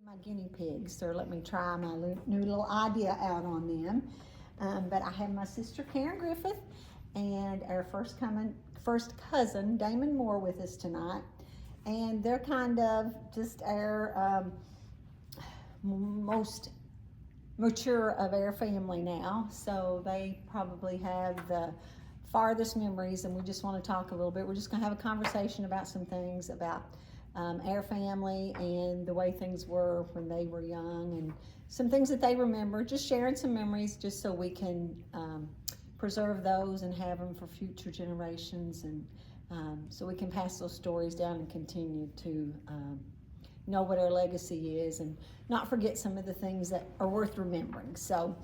My guinea pigs, or let me try my new little idea out on them. But I have my sister Karen Griffith and our first cousin Damon Moore with us tonight, and they're kind of just our most mature of our family now, so they probably have the farthest memories, and we just want to talk a little bit. We're just going to have a conversation about some things about our family and the way things were when they were young, and some things that they remember, just sharing some memories just so we can preserve those and have them for future generations, and so we can pass those stories down and continue to know what our legacy is and not forget some of the things that are worth remembering. So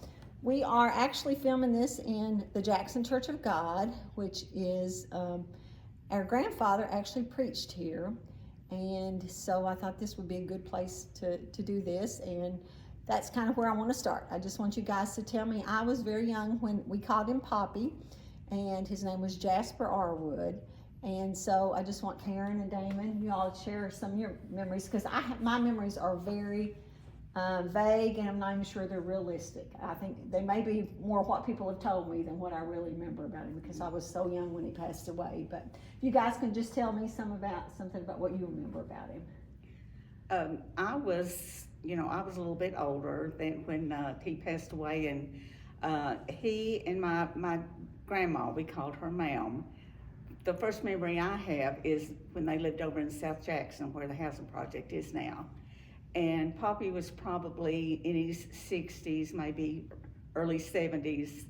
we are actually filming this in the Jackson Church of God, which is our grandfather actually preached here, and so I thought this would be a good place to do this, and that's kind of where I want to start. I just want you guys to tell me. I was very young when we called him Poppy, and his name was Jasper Arrowood. And so I just want Karen and Damon, you all to share some of your memories, because my memories are very vague, and I'm not even sure they're realistic. I think they may be more what people have told me than what I really remember about him, because I was so young when he passed away. But if you guys can just tell me something about what you remember about him. I was a little bit older than when he passed away, and he and my grandma, we called her Ma'am. The first memory I have is when they lived over in South Jackson, where the housing project is now. And Poppy was probably in his 60s, maybe early 70s.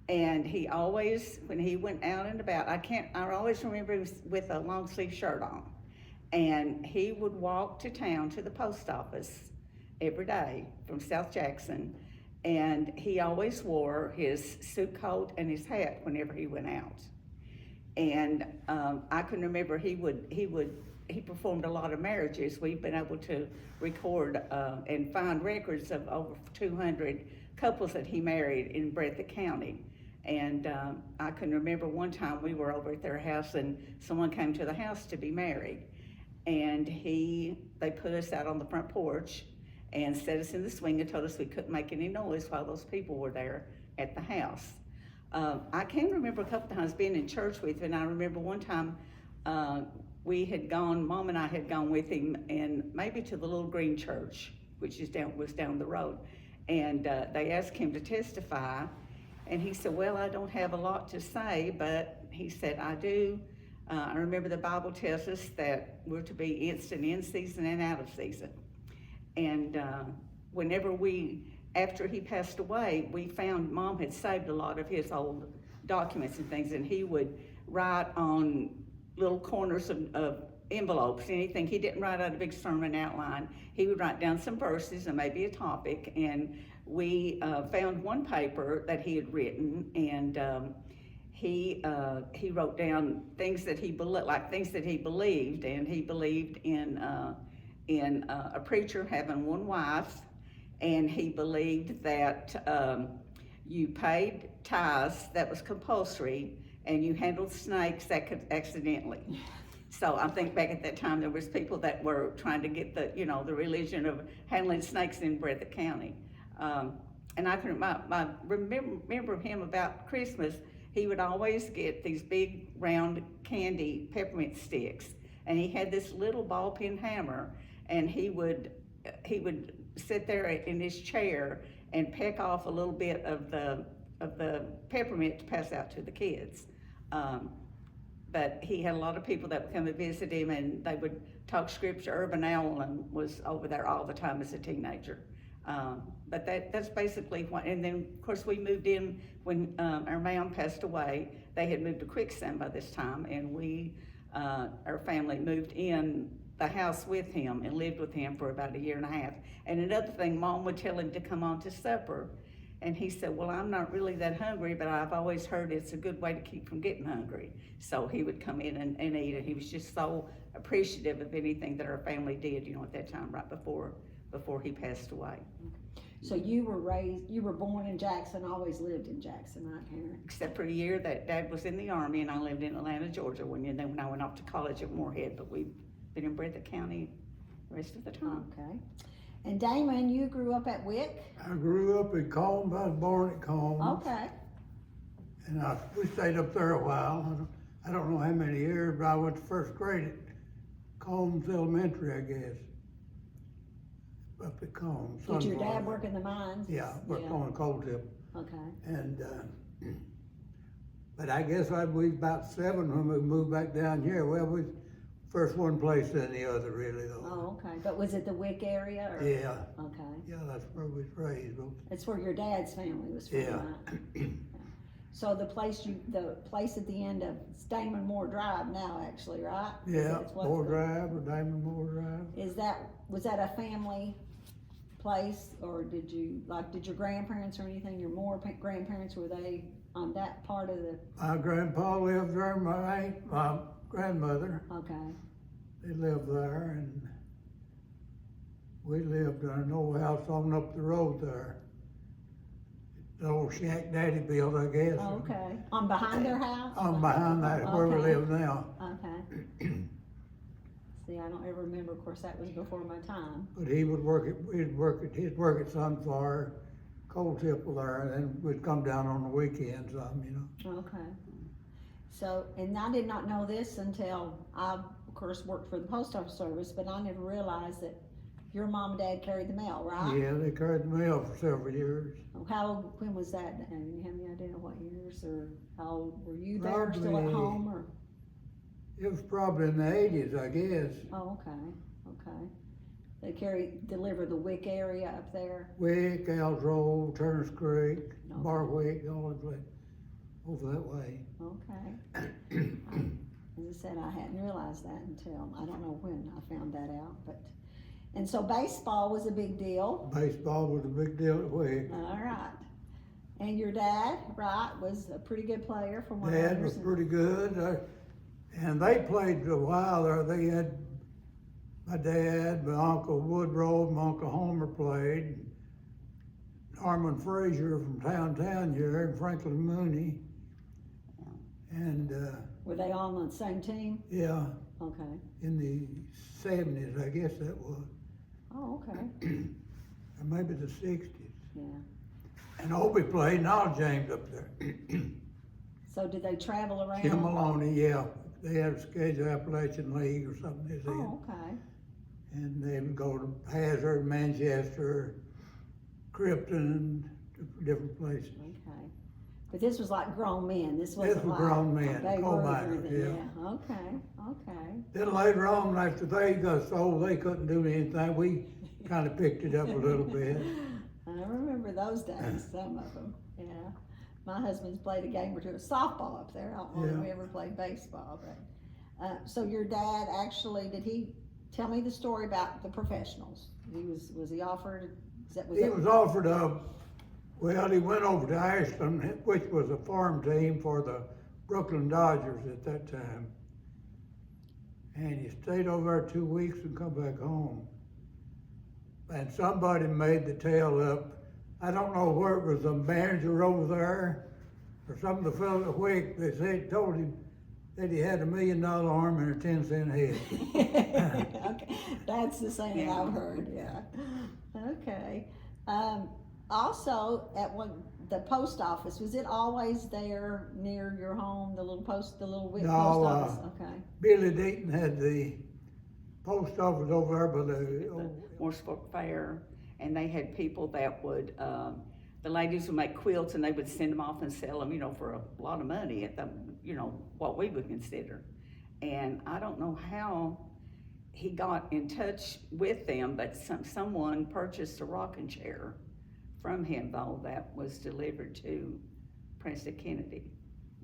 And he always, when he went out and about, I always remember him with a long sleeve shirt on. And he would walk to town to the post office every day from South Jackson. And he always wore his suit coat and his hat whenever he went out. And I can remember he performed a lot of marriages. We've been able to record and find records of over 200 couples that he married in Breathitt County. And I can remember one time we were over at their house, and someone came to the house to be married. And they put us out on the front porch and set us in the swing and told us we couldn't make any noise while those people were there at the house. I can remember a couple times being in church with him, and I remember one time Mom and I had gone with him, and maybe to the Little Green Church, which was down the road, and they asked him to testify, and he said, well, I don't have a lot to say, but he said, I do. I remember the Bible tells us that we're to be instant in season and out of season, and after he passed away, we found Mom had saved a lot of his old documents and things, and he would write on little corners of envelopes, anything. He didn't write out a big sermon outline. He would write down some verses and maybe a topic, and we found one paper that he had written, and he wrote down things that he believed, and he believed in a preacher having one wife, and he believed that you paid tithes, that was compulsory, and you handled snakes that could accidentally. So I think back at that time there was people that were trying to get the religion of handling snakes in Breathitt County. And I can remember him about Christmas. He would always get these big round candy peppermint sticks, and he had this little ball peen hammer, and he would sit there in his chair and peck off a little bit of the peppermint to pass out to the kids. But he had a lot of people that would come and visit him, and they would talk scripture. Urban Allen was over there all the time as a teenager. But that's basically what, and then of course we moved in when our mom passed away. They had moved to Quicksand by this time, and our family moved in the house with him and lived with him for about a year and a half. And another thing, Mom would tell him to come on to supper, and he said, well, I'm not really that hungry, but I've always heard it's a good way to keep from getting hungry. So he would come in and eat, and he was just so appreciative of anything that our family did, at that time, right before he passed away. So you were born in Jackson, always lived in Jackson, right, Karen? Except for a year that Dad was in the Army, and I lived in Atlanta, Georgia, when I went off to college at Moorhead, but we've been in Breathitt County the rest of the time. Okay. And Damon, you grew up at Wick? I grew up in Combs. I was born at Combs. Okay. And we stayed up there a while. I don't know how many years, but I went to first grade at Combs Elementary, I guess. Up at Combs. Did your Sunflower. dad work in the mines? Yeah, worked on coal tip. Okay. And, but I guess we was about 7 when we moved back down here. Well, we first one place then the other, really, though. Oh, okay. But was it the Wick area? Or? Yeah. Okay. Yeah, that's where we was raised. That's where your dad's family was from, Yeah. right? So the place at the end of it's Damon Moore Drive now, actually, right? Yeah, Moore Drive or Damon Moore Drive. Was that a family place, or did your grandparents or anything, your Moore grandparents, were they on that part of the? My grandpa lived there, my grandmother, Okay. they lived there, and we lived in an old house on up the road there. The old shack Daddy built, I guess. Okay. On behind their house? On behind that, where we Okay. live now. Okay. See, I don't ever remember, of course, that was before my time. But he'd work at Sunflower, coal tipple there, and then we'd come down on the weekends, Okay. So, and I did not know this until I, of course, worked for the post office service, but I never realized that your mom and dad carried the mail, right? Yeah, they carried the mail for several years. When was that? Do you have any idea what years, or how old were you there, still at Probably- home, or? It was probably in the 80s, I guess. Oh, okay. They deliver the Wick area up there? Wick, Al's Road, Turner's Creek, Okay. Barwick, all of it, over that way. Okay. As I said, I hadn't realized that until, I don't know when I found that out, but, and so baseball was a big deal. Baseball was a big deal at Wick. All right. And your dad, right, was a pretty good player from what I Dad was understand. pretty good, and they played a while there. They had my dad, my Uncle Woodrow, my Uncle Homer played, Norman Frazier from town here, and Franklin Mooney, and Were they all on the same team? yeah, Okay. in the 70s, I guess that was, Oh, okay. or maybe the 60s. Yeah. And Obie played, and all James up there. So did they travel around? Jim Maloney, yeah, they had a scheduled Appalachian League or something, they said. Oh, okay. And they would go to Hazard, Manchester, Krypton, different places. Okay. But this was like grown men. This wasn't was like grown men, they coal were miners, everything. yeah. Okay. Then later on, after they got sold, they couldn't do anything. We kind of picked it up a little bit. I remember those days, some of them, yeah. My husband's played a game or two of softball up there. I don't know if Yeah. we ever played baseball, but, so your dad actually, did he tell me the story about the professionals? Was he offered, He was offered he went over to Ashland, which was a farm team for the Brooklyn Dodgers at that time. And he stayed over there 2 weeks and come back home. And somebody made the tale up. I don't know where it was, the manager over there or some of the fellow at Wick. They told him that he had $1 million arm and a 10-cent head. Okay, that's the same I've heard, yeah. Okay. Also, the post office, was it always there near your home, the little Wick No, post office? Okay. Billy Deaton had the post office over there by The Mooresburg Fair, and they had people that would, the ladies would make quilts and they would send them off and sell them, for a lot of money at the, what we would consider. And I don't know how he got in touch with them, but someone purchased a rocking chair from him, though, that was delivered to President Kennedy.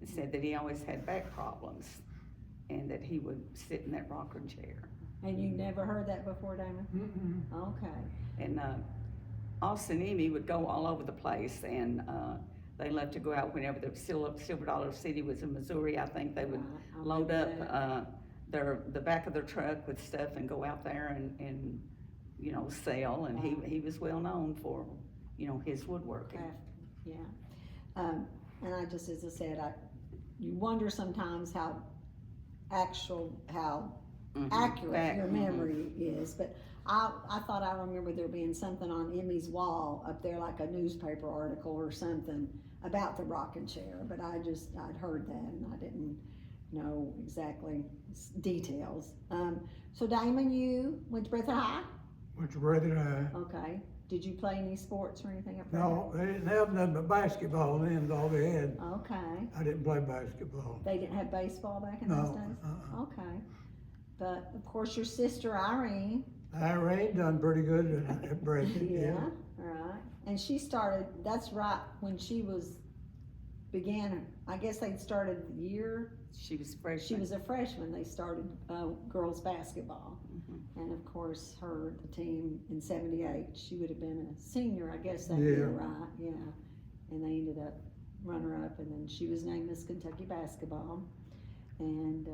It said that he always had back problems and that he would sit in that rocking chair. And you never heard that before, Damon? Mm-mm. Okay. And Austin Emmy would go all over the place, and they loved to go out whenever the Silver Dollar City was in Missouri. I think they would I load remember up the back of their truck with stuff and go out there and sell. And he was well known for his woodworking. Yeah. And I just, as I said, you wonder sometimes how accurate your Mhm. memory is, but I thought I remember there being something on Emmy's wall up there, like a newspaper article or something about the rocking chair, but I'd heard that and I didn't know exactly details. So Damon, you went to Breathitt High? Went to Breathitt High. Okay. Did you play any sports or anything up there? No, they didn't have nothing but basketball then, all they had. Okay. I didn't play basketball. They didn't have baseball back in those No, days? uh-uh. Okay. But of course your sister Irene. Irene done pretty good at Breathitt, Yeah, yeah. right. And she started, that's right, when she began, I guess they'd started the year, She was freshman. she was a freshman, they started girls basketball. Mhm. And of course, the team in '78, she would have been a senior, I guess, that Yeah. year, right? Yeah. And they ended up runner-up, and then she was named Miss Kentucky Basketball. And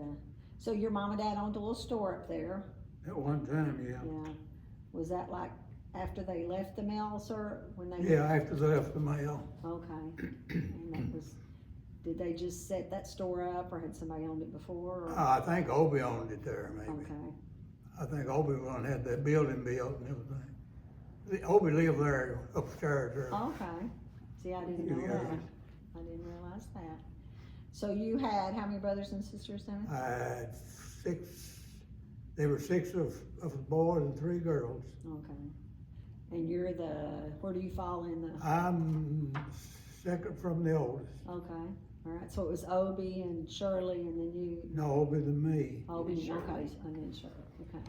so your mom and dad owned a little store up there. At one time, yeah. Yeah. Was that like after they left the mill, sir? When they Yeah, after they left the mail. Okay. And that was, did they just set that store up, or had somebody owned it before? Or? I think Obie owned it there, maybe. Okay. I think Obie one had that building built and everything. Obie lived there upstairs there. Okay. See, I didn't know Yeah. that. I didn't realize that. So you had how many brothers and sisters then? I had there were six of boys and 3 girls. Okay. And you're where do you fall in the? I'm second from the oldest. Okay. All right. So it was Obie and Shirley, and then you. No, Obie than me. Obie. And Shirley. Okay. And then Shirley. Okay.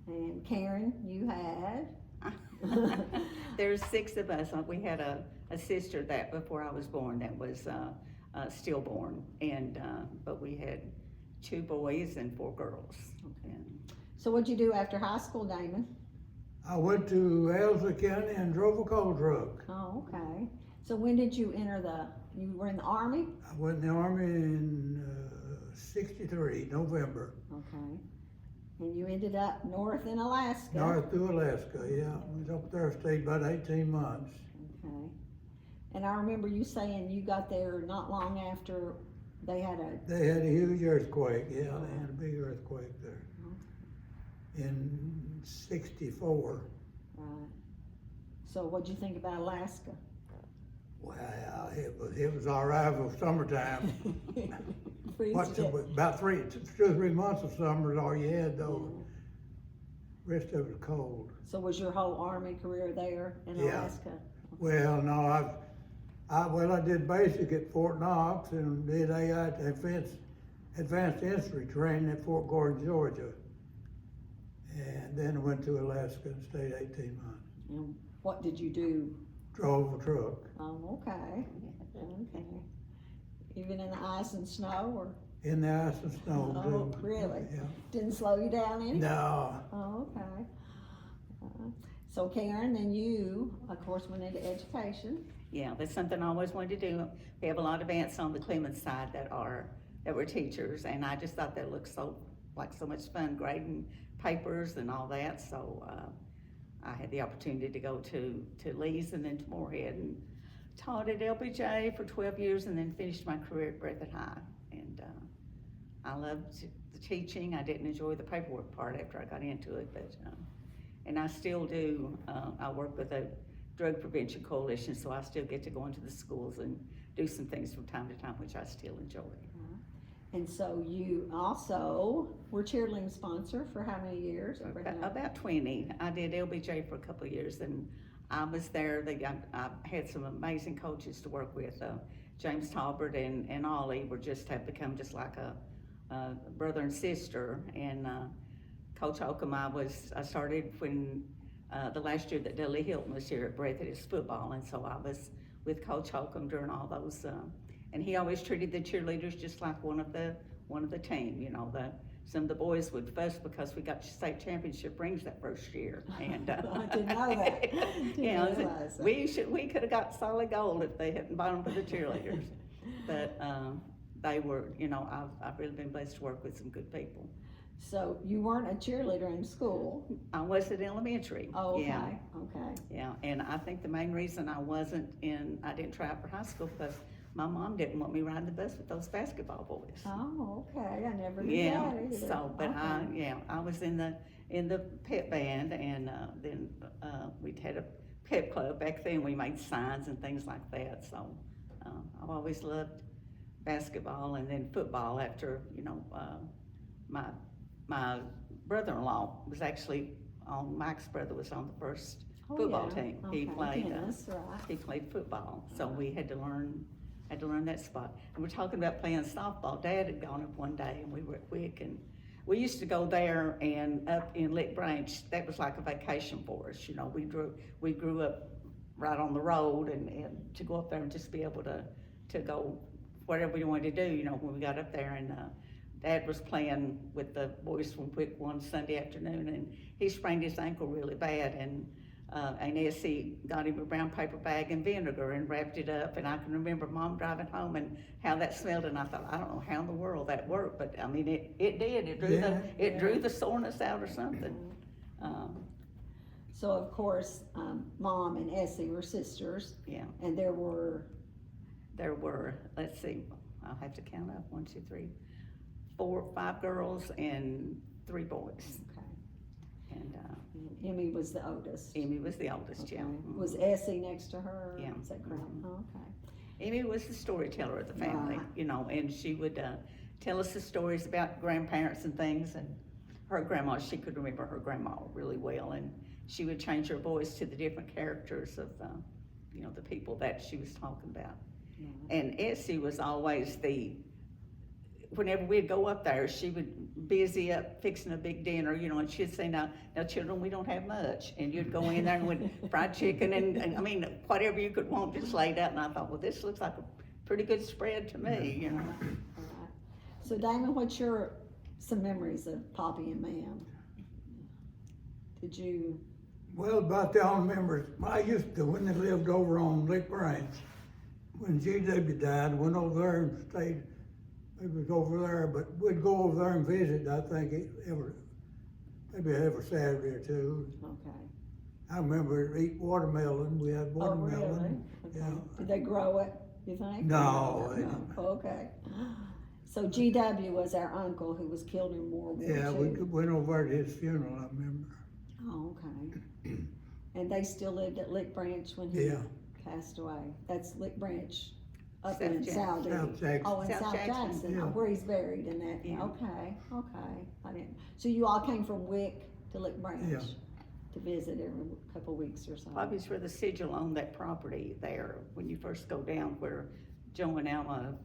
And Karen, you had. There's 6 of us. We had a sister that before I was born that was stillborn, and but we had 2 boys and 4 girls. Okay. And So what'd you do after high school, Damon? I went to Elsa County and drove a coal truck. Oh, okay. So when did you enter you were in the Army? I went in the Army in '63, November. Okay. And you ended up north in Alaska. North through Alaska, yeah. I was up there, stayed about 18 months. Okay. And I remember you saying you got there not long after they had They had a huge earthquake, yeah, they had a big earthquake there. In '64. right. So what'd you think about Alaska? Well, it was all right for summertime. About 2 or 3 months of summer is all you had though. Rest of it was cold. So was your whole Army career there in Yeah. Alaska? Well, no, I did basic at Fort Knox and did AI advanced infantry training at Fort Gordon, Georgia. And then I went to Alaska and stayed 18 months. And what did you do? Drove a truck. Oh, okay. Okay. Even in the ice and snow, or In the ice and snow. Oh, too. really? Yeah. didn't slow you down any? No, Oh, okay. So Karen, then you, of course, went into education. yeah, that's something I always wanted to do. We have a lot of aunts on the Clemens side that were teachers, and I just thought that looked so much fun, grading papers and all that. So I had the opportunity to go to Lee's and then to Moorhead, and taught at LBJ for 12 years, and then finished my career at Breathitt High. And I loved the teaching. I didn't enjoy the paperwork part after I got into it, but and I still do. I work with a drug prevention coalition, so I still get to go into the schools and do some things from time to time, which I still enjoy. And so you also were cheerleading sponsor for how many years? About 20. I did LBJ for a couple of years, and I was there. I had some amazing coaches to work with. James Talbert and Ollie have become just like a brother and sister. And Coach Holcomb, I started when the last year that Dudley Hilton was here at Breathitt as football, and so I was with Coach Holcomb during all those. And he always treated the cheerleaders just like one of the team. You know, some of the boys would fuss because we got state championship rings that first year. And I didn't know that. Didn't realize that. We could have got solid gold if they hadn't bought them for the cheerleaders. But they were, you know, I've really been blessed to work with some good people. So you weren't a cheerleader in school? I was at elementary. Oh, okay, Yeah. okay. Yeah, and I think the main reason I didn't try out for high school because my mom didn't want me riding the bus with those basketball boys. Oh, okay, I never knew Yeah, that either. so, but Okay. I was in the pep band, and, then, we'd had a pep club back then, we made signs and things like that, so, I've always loved basketball and then football after, my brother-in-law was actually Mike's brother was on the first Oh, football yeah. team. Okay, He played, Dennis, right. he played football, so we had to learn that spot. And we're talking about playing softball. Dad had gone up one day and we were at Wick, and we used to go there and up in Lick Branch. That was like a vacation for us, we grew up right on the road, and to go up there and just be able to go whatever we wanted to do, when we got up there. And Dad was playing with the boys from Wick one Sunday afternoon, and he sprained his ankle really bad, and Essie got him a brown paper bag and vinegar and wrapped it up. And I can remember Mom driving home and how that smelled, and I thought, I don't know how in the world that worked, but I mean, it did. It drew the soreness out or something. So of course, Mom and Essie were sisters, Yeah, and there were, let's see, I'll have to count up, 1, 2, 3, 4, 5 girls and 3 boys. okay, And and Emmy was the oldest. Emmy was the oldest, Okay. yeah. Mhm. Was Essie next to her? Yeah. Is that correct? Mhm. Oh, okay. Amy was the storyteller of the family, Right. and she would tell us the stories about grandparents and things, and her grandma, she could remember her grandma really well, and she would change her voice to the different characters of, the people that she was talking about. Yeah. And Essie was always whenever we'd go up there, she would busy up fixing a big dinner, and she'd say, now children, we don't have much. And you'd go in there and with fried chicken and I mean, whatever you could want just laid out. And I thought, well, this looks like a pretty good spread to me, All right. So Damon, what's some memories of Poppy and Ma'am? Did you? Well, about the only members, I used to, when they lived over on Lick Branch, when G.W. died, went over there and stayed, we was over there, but we'd go over there and visit, I think, maybe every Saturday or two. Okay. I remember eat watermelon, we had Oh, really? watermelon. Okay. Yeah. Did they grow it, you think? No, they didn't. Okay. So G.W. was our uncle who was killed in World War II. Yeah, we went over to his funeral, I remember. Oh, okay. And they still lived at Lick Branch when he Yeah. passed away. That's Lick Branch up South in Jackson. Saudi. South Jackson. Oh, in South South Jackson, Jackson, yeah. where he's buried in that. Yeah. Okay. I didn't. So you all came from Wick to Lick Branch Yeah. to visit every couple of weeks or so. Bobby's where the sigil owned that property there, when you first go down where Joe and Alma,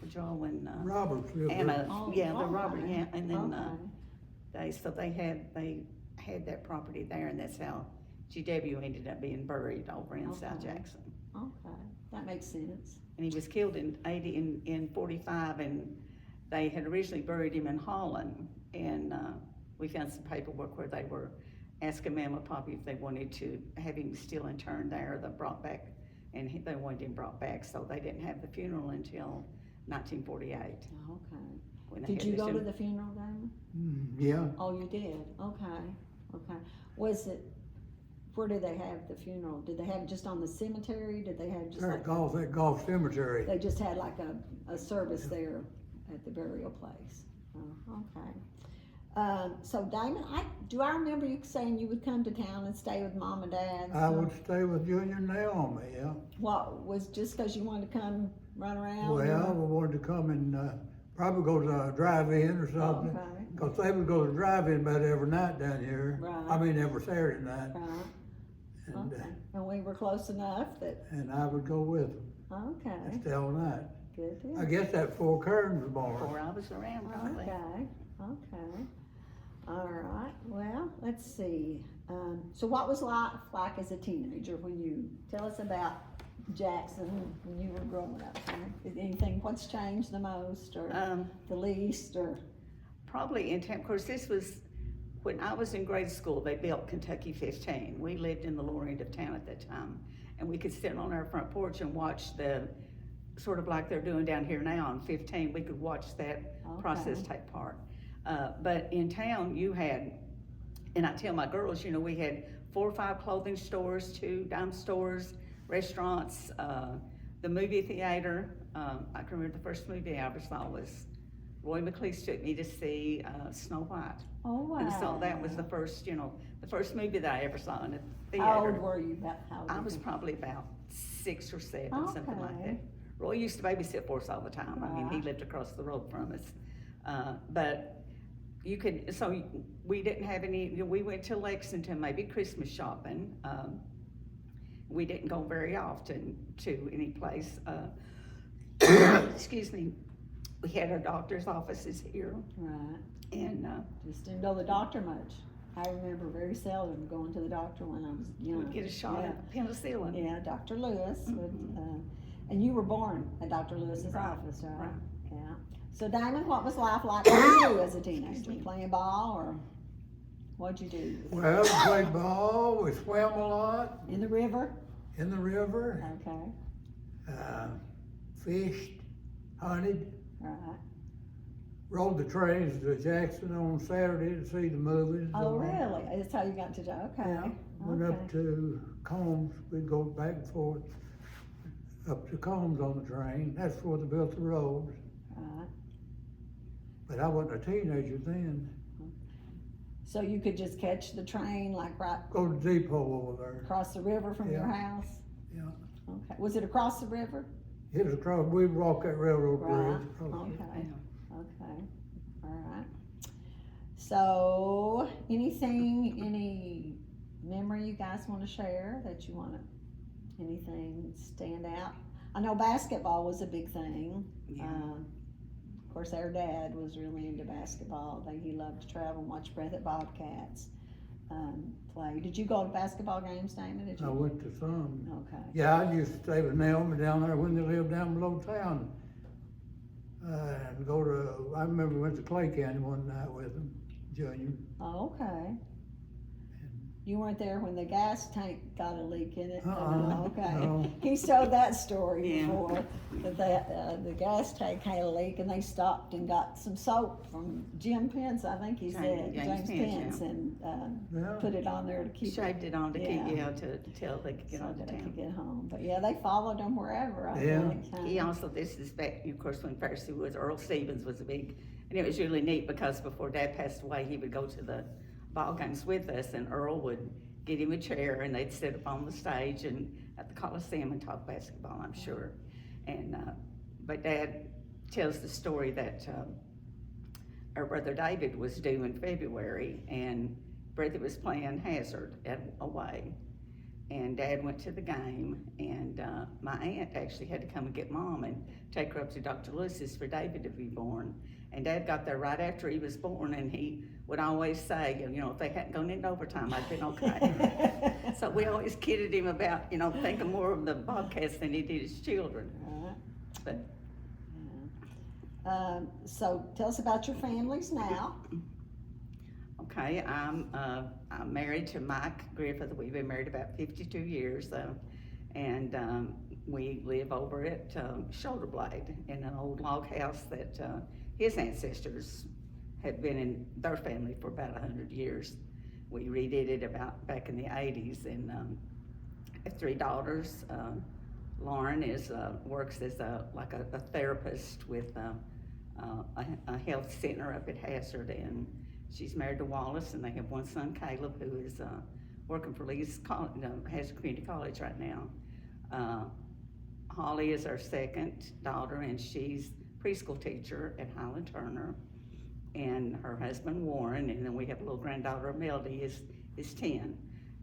Joe and Roberts lived Anna, there. Oh, yeah, the okay. Robert, yeah, and then Okay. they had that property there, and that's how GW ended up being buried over in South Okay. Jackson. Okay, that makes sense. And he was killed in 45, and they had originally buried him in Holland, and we found some paperwork where they were asking Mama Poppy if they wanted to have him still interned there. They brought back, and they wanted him brought back, so they didn't have the funeral until 1948. Okay. when they Did had you this go to in- the funeral, Damon? Yeah, Oh, you did? Okay. Was it, where did they have the funeral? Did they have it just on the cemetery? Did they have just there like, at Golf Cemetery. they just had like a service there at the burial place? Oh, okay. So Damon, do I remember you saying you would come to town and stay with Mom and Dad? I would stay with Junior and Naomi, yeah. What, was just cause you wanted to come run around? Well, we wanted to come and, probably go to a drive-in or something. Okay. Cause they would go to drive-in about every night down here. Right. I mean, every Saturday night. Right, And, okay. And we were close enough that, and I would go with them, okay, stay all night. good deal. I guess that before Kern was born. Before I was around, probably. Okay. All right, well, let's see. So what was life like as a teenager tell us about Jackson when you were growing up? Is anything, what's changed the most or the least or? Probably in town, of course, this was, when I was in grade school, they built Kentucky 15. We lived in the lower end of town at that time. And we could sit on our front porch and watch sort of like they're doing down here now on 15, we could watch that process take part. But in town, you had, and I tell my girls, we had 4 or 5 clothing stores, 2 dime stores, restaurants, the movie theater, I can remember the first movie I ever saw was Roy McLeese took me to see Snow White. Oh, wow. And so that was the first, the first movie that I ever saw in a theater. How old were you? I was probably about 6 or 7, something like Okay. that. Roy used to babysit for us all the time. I mean, he Right. lived across the road from us. But so we didn't have any, we went to Lexington, maybe Christmas shopping. We didn't go very often to any place. Excuse me. We had our doctor's offices here, Right. and Just didn't know the doctor much. I remember very seldom going to the doctor when I was young. we'd get a shot of penicillin. Yeah, Dr. Lewis would, and you were born at Dr. Lewis's Right, office, right? right. Yeah. So Damon, what was life like for you as a teenager? Playing ball, or what'd you do? Well, we played ball, we swam a lot In the river? in the river, Okay, fished, hunted, right. rode the trains to Jackson on Saturday to see the movies. Oh, really? That's how you got to, okay. Yeah, went Okay. up to Combs, we'd go back and forth, up to Combs on the train, that's before they built the roads. Right. But I wasn't a teenager then. So you could just catch the train like right Go to Depot over there. across the river from your Yeah. house? Yeah. Okay. Was it across the river? It was across, we'd walk that railroad Right. bridge. across it. Okay. Okay. All right. So, any memory you guys want to share that you want to, anything stand out? I know basketball was a big thing. Yeah. Of course, our dad was really into basketball. He loved to travel and watch Breathitt Bobcats play. Did you go to basketball games, Damon? Did you? I went to some. Okay. Yeah, I used to stay with Naomi down there when they lived down below town. And go to, I remember we went to Clay County one night with them, Junior. Oh, okay. You weren't there when the gas tank got a leak in it? Uh-uh, Okay. no. He told that story Yeah. before, that the gas tank had a leak and they stopped and got some soap from Jim Pence, I think he said, James Pence, Pence, and Yeah. put it on there to keep it, Shaved it on to keep, Yeah. to tell they could get so on to that they could town. get home. But yeah, they followed him wherever, I Yeah. think. He also, this is back, of course, when Pharisee was, Earl Stevens was a big, and it was really neat because before Dad passed away, he would go to the ball games with us, and Earl would get him a chair and they'd sit up on the stage and at the Coliseum and talk basketball, I'm sure. And, but Dad tells the story that, our brother David was due in February and Breathitt was playing Hazard away. And Dad went to the game, and my aunt actually had to come and get Mom and take her up to Dr. Lewis's for David to be born. And Dad got there right after he was born, and he would always say, if they hadn't gone into overtime, I'd been okay. So we always kidded him about, thinking more of the Bobcats than he did his children. Right. But So tell us about your families now. okay, I'm married to Mike Griffith. We've been married about 52 years, and we live over at Shoulder Blade in an old log house that his ancestors had been in their family for about 100 years. We redid it about back in the 80s, and I have 3 daughters. Lauren works as a therapist with a health center up at Hazard, and she's married to Wallace, and they have one son, Caleb, who is working for Hazard Community College right now. Holly is our second daughter, and she's preschool teacher at Highland Turner, and her husband Warren, and then we have a little granddaughter, Melody, is 10.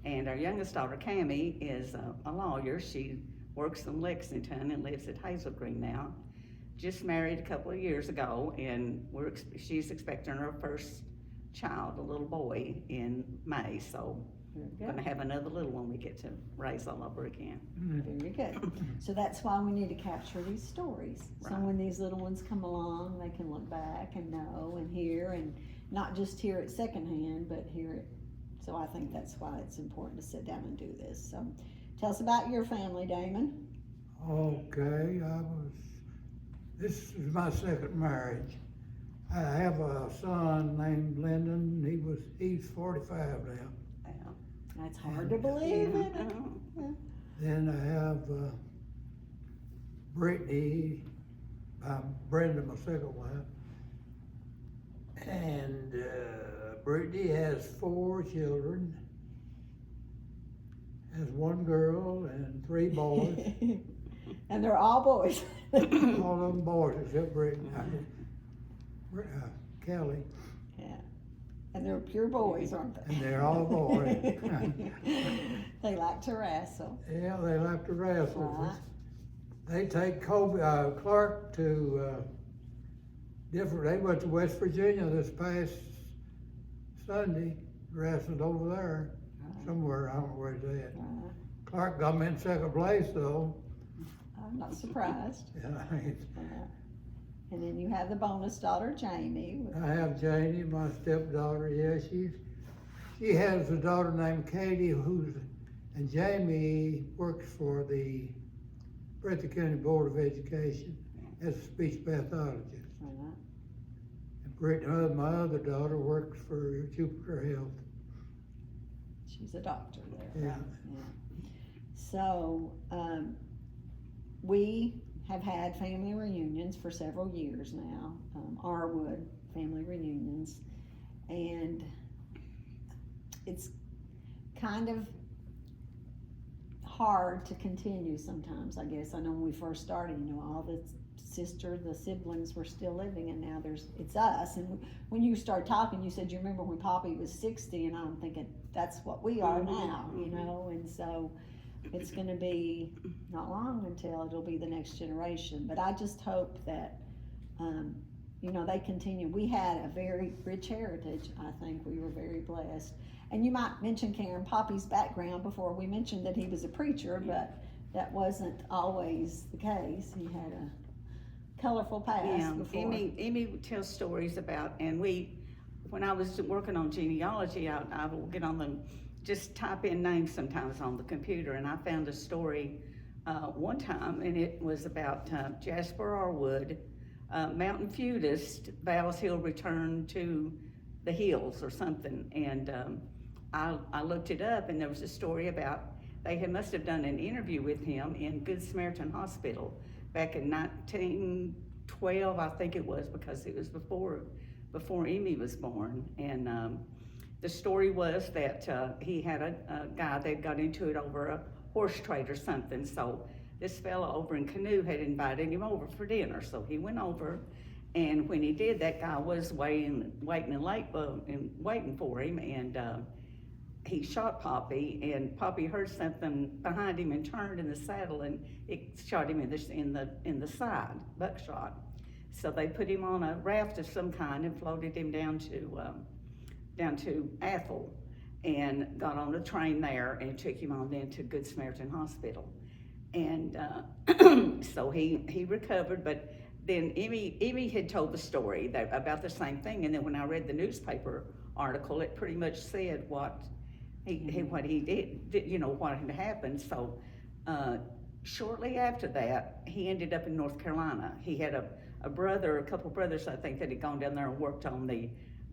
And our youngest daughter, Cammie, is a lawyer. She works in Lexington and lives at Hazel Green now. Just married a couple of years ago, and she's expecting her first child, a little boy, in May, so we're gonna have another little one we get to raise all over again. Very good. So that's why we need to capture these stories. So Right. when these little ones come along, they can look back and know and hear, and not just hear it secondhand, but hear it. So I think that's why it's important to sit down and do this. So tell us about your family, Damon. Okay, this is my second marriage. I have a son named Lyndon, he's 45 now. That's hard to believe, isn't it? Uh-huh. Then I have Brittany, Brenda, my second wife. And Brittany has 4 children, has 1 girl and 3 boys. And they're all boys. All of them boys except Brittany, Kelly, Yeah. And they're pure boys, aren't they? and they're all boys. They like to wrestle. Yeah, they like to wrestle. Right. They take Clark to they went to West Virginia this past Sunday, wrestled over there, somewhere, I don't know where he's at. Clark got him in second place though. I'm not surprised. Yeah, And then you have the bonus daughter, Jamie. I have Janie, my stepdaughter, yeah, she has a daughter named Katie and Jamie works for the Breathitt County Board of Education as a speech pathologist. And Brittany, my other daughter, works for Jupiter Health. She's a doctor there. Yeah. Right? Yeah. So, we have had family reunions for several years now, Arrowood family reunions, and it's kind of hard to continue sometimes, I guess. I know when we first started, all the siblings were still living, and now it's us. And when you start talking, you said you remember when Poppy was 60, and I'm thinking that's what we are now, and so it's going to be not long until it'll be the next generation. But I just hope that, they continue. We had a very rich heritage. I think we were very blessed. And you might mention, Karen, Poppy's background before we mentioned that he was a preacher, but that wasn't always the case. He had a colorful past before. Amy would tell stories about, and when I was working on genealogy, I would get on them, just type in names sometimes on the computer, and I found a story one time, and it was about Jasper Arrowood, mountain feudist, vows he'll return to the hills or something, and I looked it up, and there was a story about they must have done an interview with him in Good Samaritan Hospital back in 1912, I think it was, because it was before Amy was born, and the story was that he had a guy that got into it over a horse trade or something. So this fella over in Canoe had invited him over for dinner. So he went over, and when he did, that guy was waiting for him, and he shot Poppy, and Poppy heard something behind him and turned in the saddle, and it shot him in the side, buckshot. So they put him on a raft of some kind and floated him down to Athol, and got on a train there and took him on then to Good Samaritan Hospital. And so he recovered, but then Amy had told the story about the same thing, and then when I read the newspaper article, it pretty much said what he did, what had happened. So shortly after that, he ended up in North Carolina. He had a couple brothers, I think, that had gone down there and worked on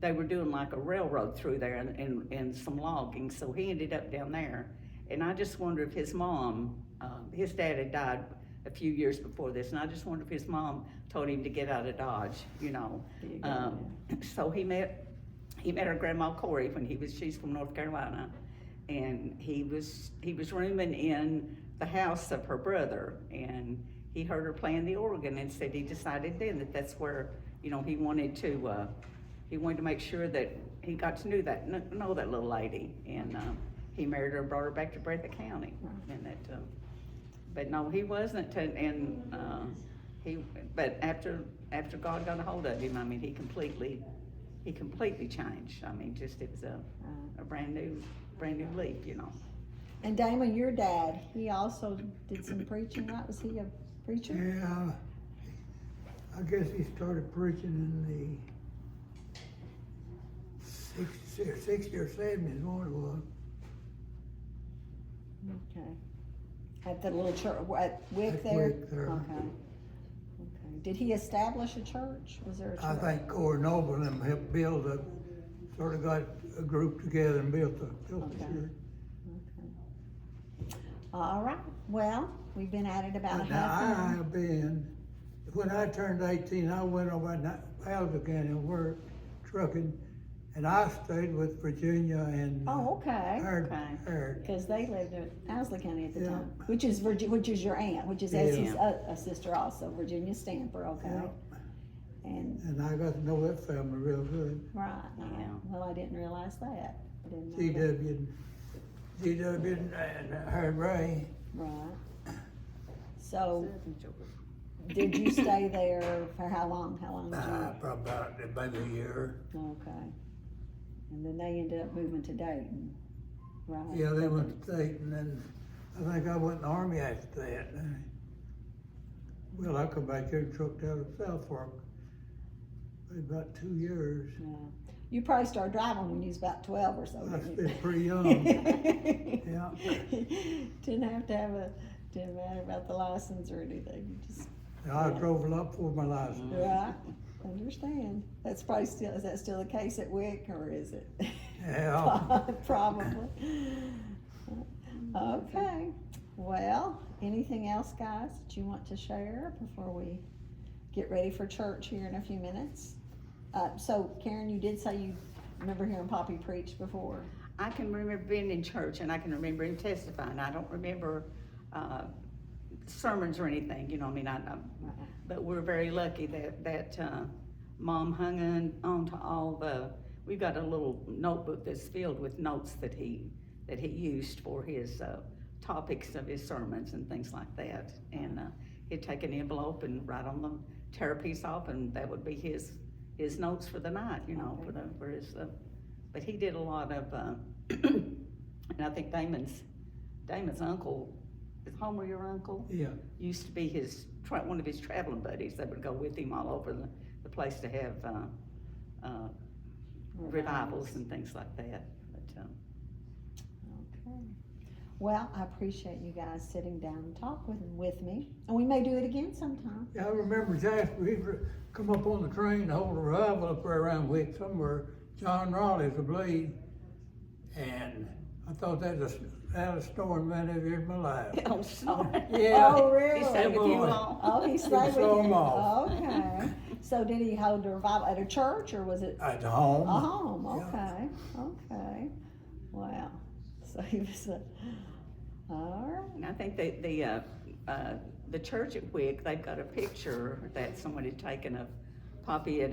they were doing like a railroad through there and some logging, so he ended up down there. And I just wonder if his mom, his dad had died a few years before this, and I just wonder if his mom told him to get out of Dodge, So he met her grandma Corey she's from North Carolina, and he was rooming in the house of her brother, and he heard her playing the organ and said he decided then that's where, he wanted to make sure that he got to know that little lady, and he married her and brought her back to Breathitt County, and that. But no, he wasn't, but after God got a hold of him, I mean, he completely changed. I mean, it was a brand new leap, And Damon, your dad, he also did some preaching, right? Was he a preacher? Yeah, I guess he started preaching in the 60 or 70 is what it was. Okay. At the little church, at Wick At there? Wick there. Okay. Did he establish a church? Was there a church? I think Corey Noble and them helped got a group together and built the church. Okay. All right, well, we've been at it about a Now, half I hour. have been, when I turned 18, I went over to Allegheny and worked trucking, and I stayed with Virginia and Oh, okay. Herd. Because they lived in Owsley County at the Yeah. time, which is which is your aunt, which is Yeah. Essie's a sister also, Virginia Stamper, okay? Yeah. And, And I got to know that family real good. right, Yeah. well, I didn't realize that. I didn't know that. GW and Herd Ray. Right. So, did you stay there for how long? How long did you? Probably about maybe a year. Okay. And then they ended up moving to Dayton, right? Yeah, they went to Dayton, and I think I went in the Army after that. Well, I come back here and trucked out of South Fork about 2 years. Yeah. You probably started driving when you was about 12 or so, I didn't was you? pretty young. Yeah. Didn't have to have didn't matter about the license or anything, you just, I drove a lot before my license. right, understand. That's probably still, is that still the case at Wick, or is it? Yeah. Probably. Okay, well, anything else, guys, that you want to share before we get ready for church here in a few minutes? So Karen, you did say you remember hearing Poppy preach before? I can remember being in church and I can remember him testifying. I don't remember sermons or anything, you know, I mean, but we're very lucky that Mom hung on to all we've got a little notebook that's filled with notes that he used for his topics of his sermons and things like that. And he'd take an envelope and write on them, tear a piece off, and that would be his notes for the night, you know, for his, but he did a lot of, and I think Damon's uncle, is Homer your uncle? Yeah. Used to be one of his traveling buddies that would go with him all over the place to have revivals and things like that. But, Okay. Well, I appreciate you guys sitting down and talk with me, and we may do it again sometime. Yeah, I remember Jasper, he'd come up on the train to hold a revival up there around Wick somewhere, John Raleigh's, I believe. And I thought that was out of storm man I've ever in my life. I'm sorry. Yeah. Oh, really? He stayed with you Boy. all? Oh, he stayed with saw 'em you? off. Okay. So did he hold a revival at a church, or was it At home. a home? Yeah. Okay. Wow. So he was all right. And I think the church at Wick, they've got a picture that someone had taken of Poppy at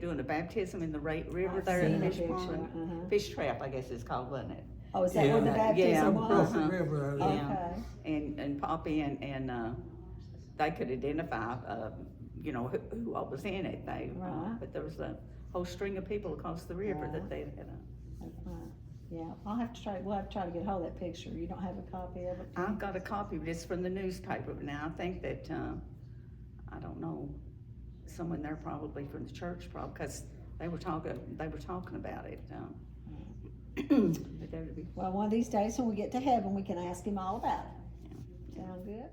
doing a baptism in the river I've there in seen the a fish picture, pond. Fish trap, I guess it's called, wasn't it? Oh, is that where the Yeah. baptism Yeah. was? Across the river there. Okay. And Poppy and they could identify, you know, who all was in it. Right. But there was a whole string of people across the river Right. that they had. That's right. Yeah, we'll have to try to get hold of that picture. You don't have a copy of it? do you? I've got a copy of this from the newspaper, but now I think that, I don't know, someone there probably from the church probably, because they were talking about it. But that would be, Well, one of these days when we get to heaven, we can ask him all about it. Sound good?